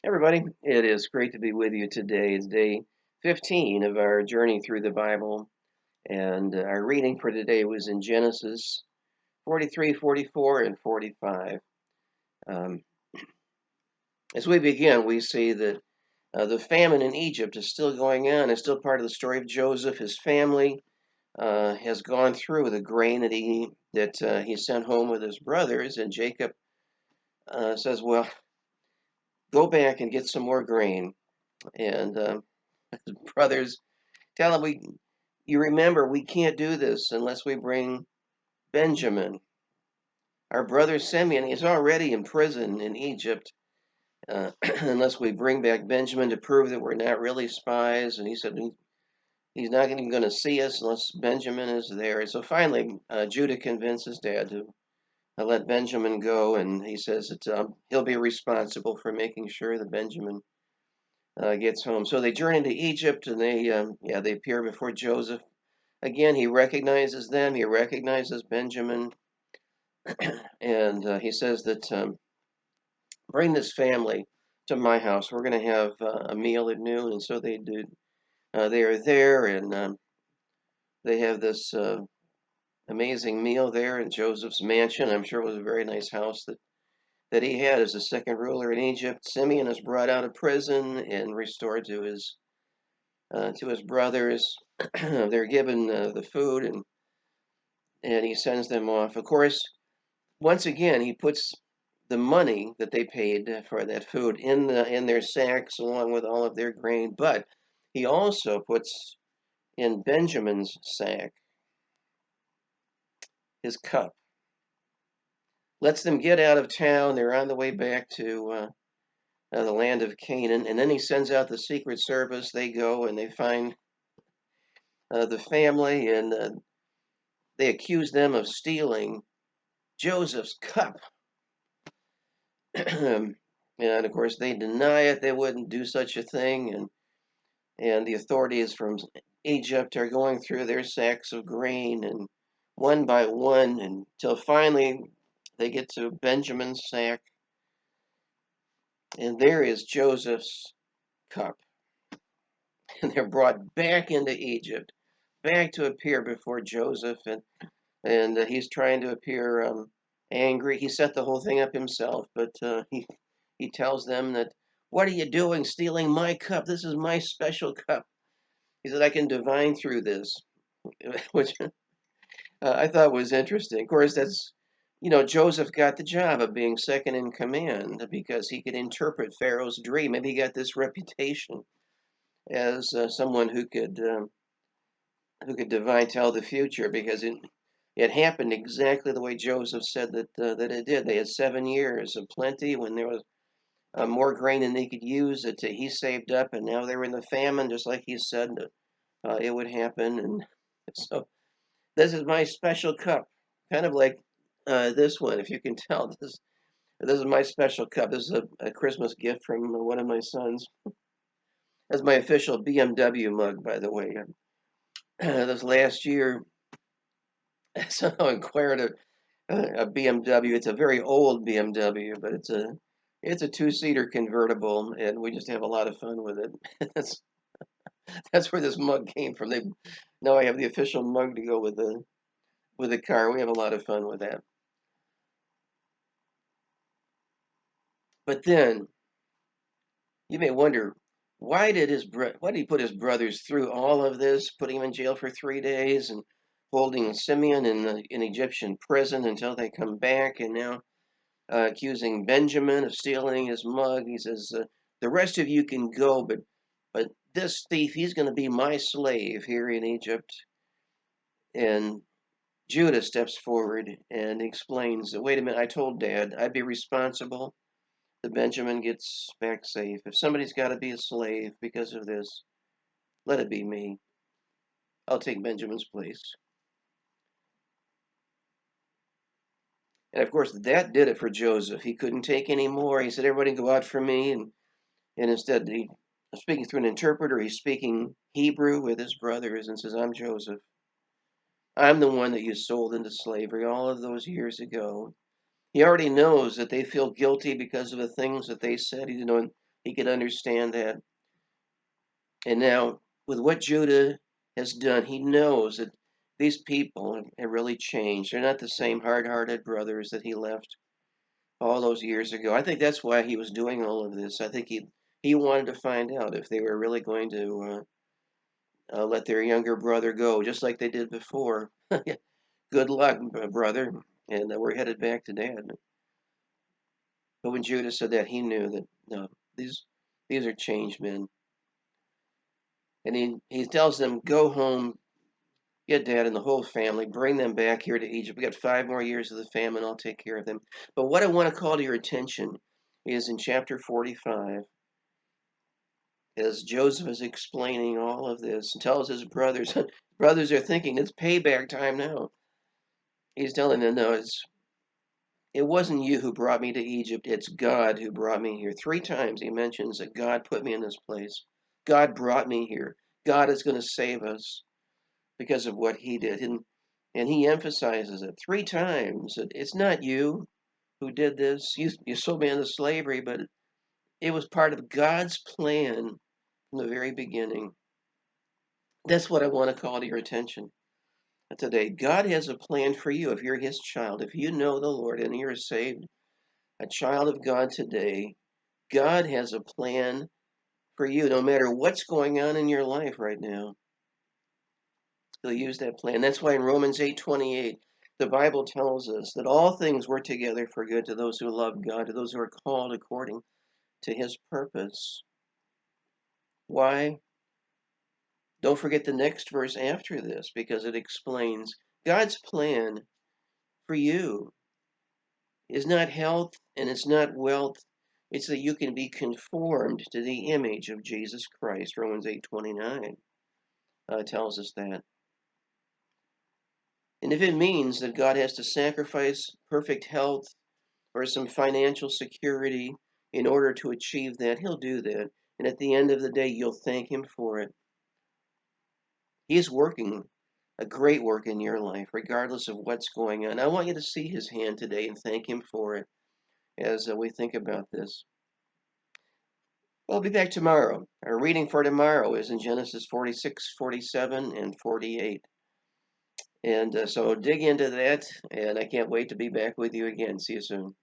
Everybody, it is great to be with you today. It's day 15 of our journey through the Bible, and our reading for today was in Genesis 43, 44, and 45. Um, as we begin, we see that the famine in Egypt is still going on. It's still part of the story of Joseph. His family has gone through the grain that he sent home with his brothers, and Jacob says, "Well, go back and get some more grain." And his brothers tell him, you remember, we can't do this unless we bring Benjamin. Our brother Simeon is already in prison in Egypt, unless we bring back Benjamin to prove that we're not really spies. And he said he's not even going to see us unless Benjamin is there. So finally, Judah convinces Dad to let Benjamin go, and he says that he'll be responsible for making sure that Benjamin gets home. So they journey to Egypt, and they appear before Joseph. Again, he recognizes them. He recognizes Benjamin, and he says that bring this family to my house. We're going to have a meal at noon, and so they do. They are there, and they have this amazing meal there in Joseph's mansion. I'm sure it was a very nice house that he had as the second ruler in Egypt. Simeon is brought out of prison and restored to his brothers. They're given the food, and he sends them off. Of course, once again, he puts the money that they paid for that food in their sacks along with all of their grain, but he also puts in Benjamin's sack his cup. Lets them get out of town. They're on the way back to the land of Canaan, and then he sends out the Secret Service. They go and they find the family, and they accuse them of stealing Joseph's cup. And of course, they deny it. They wouldn't do such a thing, and the authorities from Egypt are going through their sacks of grain and one by one until finally they get to Benjamin's sack, and there is Joseph's cup. And they're brought back into Egypt, back to appear before Joseph, and he's trying to appear angry. He set the whole thing up himself, but he tells them that, "What are you doing, stealing my cup? This is my special cup." He said, "I can divine through this," which I thought was interesting. Of course, Joseph got the job of being second in command because he could interpret Pharaoh's dream. Maybe he got this reputation as someone who could divine tell the future because it happened exactly the way Joseph said that it did. They had 7 years of plenty when there was more grain than they could use. That he saved up, and now they were in the famine, just like he said it would happen. And so this is my special cup, kind of like this one, if you can tell. This is my special cup. This is a Christmas gift from one of my sons. That's my official BMW mug, by the way. This last year, I somehow acquired a BMW. It's a very old BMW, but it's a two-seater convertible, and we just have a lot of fun with it. that's that's where this mug came from. They Now I have the official mug to go with the car. We have a lot of fun with that. But then you may wonder, why did he put his brothers through all of this, putting him in jail for 3 days and holding Simeon in Egyptian prison until they come back, and now accusing Benjamin of stealing his mug. He says, "The rest of you can go, but this thief, he's going to be my slave here in Egypt." And Judah steps forward and explains that, "Wait a minute, I told Dad I'd be responsible that Benjamin gets back safe. If somebody's got to be a slave because of this, let it be me. I'll take Benjamin's place." And of course, that did it for Joseph. He couldn't take any more. He said, "Everybody go out for me." And instead, he speaking through an interpreter. He's speaking Hebrew with his brothers and says, "I'm Joseph. I'm the one that you sold into slavery all of those years ago." He already knows that they feel guilty because of the things that they said. He could understand that. And now, with what Judah has done, he knows that these people have really changed. They're not the same hard-hearted brothers that he left all those years ago. I think that's why he was doing all of this. I think he wanted to find out if they were really going to let their younger brother go, just like they did before. Good luck, brother. And we're headed back to dad. But when Judah said that, he knew that no, these are changed men. And he tells them, go home, get dad and the whole family, bring them back here to Egypt. We got 5 more years of the famine. I'll take care of them. But what I want to call to your attention is in chapter 45, as Joseph is explaining all of this and tells his brothers, brothers are thinking it's payback time now. He's telling them, no, it wasn't you who brought me to Egypt. It's God who brought me here. 3 times he mentions that God put me in this place. God brought me here. God is going to save us because of what he did. And he emphasizes it 3 times that it's not you who did this. You sold me into slavery, but it was part of God's plan from the very beginning. That's what I want to call to your attention today. God has a plan for you if you're his child. If you know the Lord and you're saved, a child of God today, God has a plan for you no matter what's going on in your life right now. He'll use that plan. That's why in Romans 8:28, the Bible tells us that all things work together for good to those who love God, to those who are called according to his purpose. Why? Don't forget the next verse after this because it explains God's plan for you is not health and it's not wealth. It's that you can be conformed to the image of Jesus Christ. Romans 8:29 tells us that. And if it means that God has to sacrifice perfect health or some financial security in order to achieve that, he'll do that. And at the end of the day, you'll thank him for it. He's working a great work in your life, regardless of what's going on. I want you to see his hand today and thank him for it as we think about this. We'll be back tomorrow. Our reading for tomorrow is in Genesis 46, 47, and 48. And so dig into that, and I can't wait to be back with you again. See you soon.